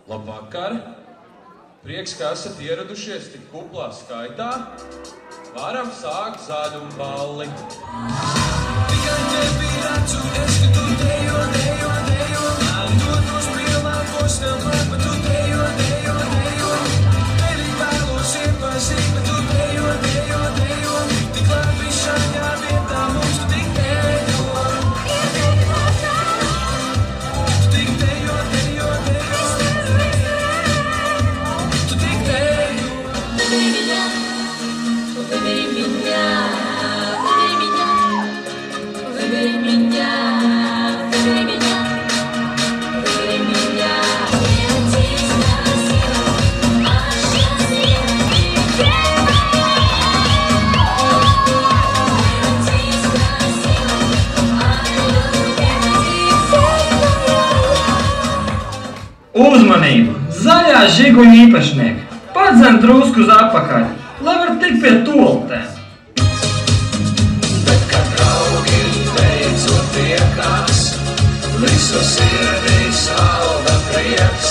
Labvakar! Prieks, ka esat ieradušies tik kuplā skaitā. Varam sākt zāļumu balli. Tikai tevi redzu, es, ka tu dejo. Dod nos pielāgos, tev klāt, bet tu dejo. Tevi vēlos iepazīt, bet tu dejo. Tik labi šajā vietā mums tu tik dejo. Tu tik dejo. Tu tik dejo. Uzmanību! Zaļā žiguņa īpašnieki! Padzem drusku uz atpakaļ, lai var tikt pie toltēm. Bet, kad draugi beidzot tiekās, visu sirdīs valda prieks,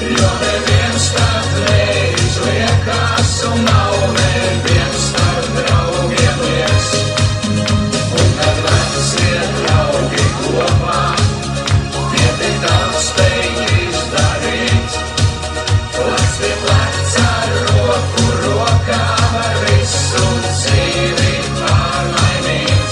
jo neviens tad neizliekās un nav neviens starp draugiem lieks. Un kad vecie draugi kopā, tie tik daudz spēj izdarīt, plec pie pleca, roku rokā var visu dzīvi pārmainīt.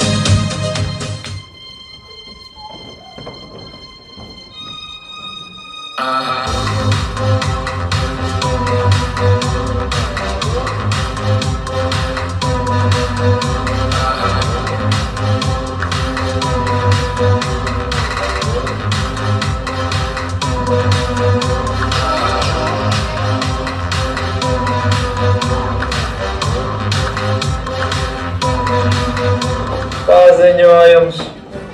Paziņojums.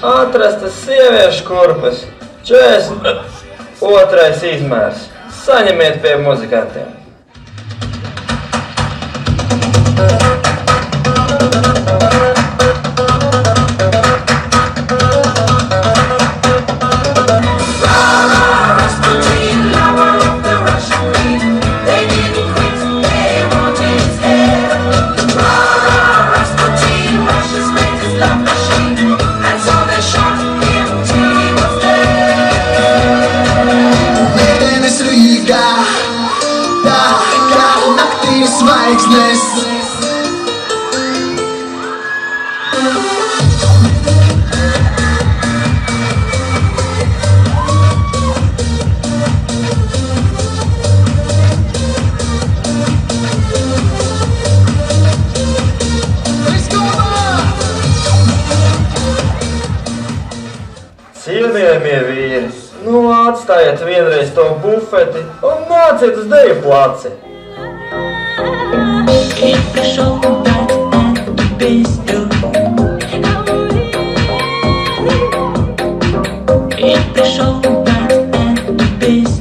Atrastas sieviešu kurpes. 42. izmērs. Saņemiet pie muzikantiem. Zvaigznes. Cienījamie vīri, nu atstājiet vienreiz to bufeti un nāciet uz deju placi. И пришел дать эту песню. И пришел дать эту песню.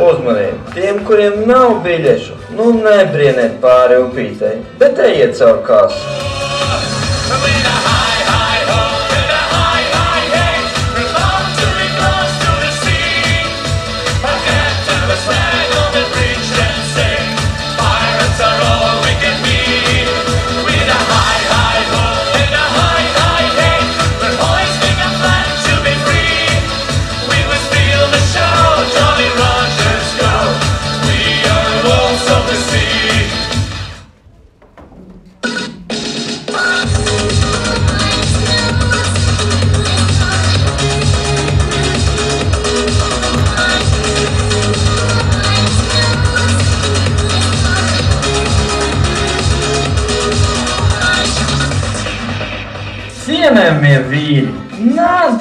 Uzmanību! Tiem, kuriem nav biļešu, nu nebrieniet pāri upītei, bet ejiet caur kasu. With a high, high ho, and a high, high hey, we're bound to be close to the sea. Our captain was flag on the bridge and say, pirates are all we can be. With a high, high ho, and a high, high hey, we're hoisting a flag to be free. We will steal the show, Jolly Rogers go. We are wolves of the sea. Cienējamie vīri, nāc,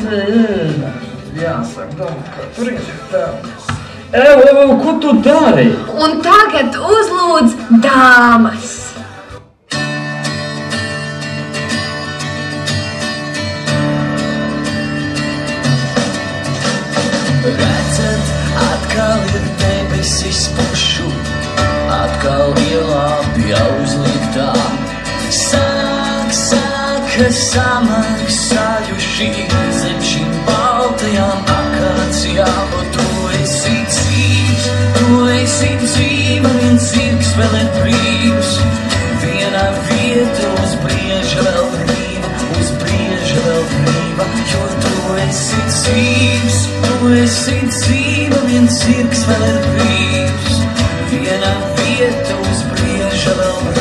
jāsaka, domā, ka tur ir tā. Ko tu dari? Un tagad uzlūdz dāmas. Redzat, atkal ir debesis pušu, atkal ielā pjauzliktā. Kas samaksājuši zem šīm baltajām akācijām. Tu esi dzīva, viens zirgs vēl ir brīvs. Vienā vieta uz brieža vēl brīva, jo tu esi dzīva, viens zirgs vēl ir brīvs. Vienā vieta uz brieža vēl brīva.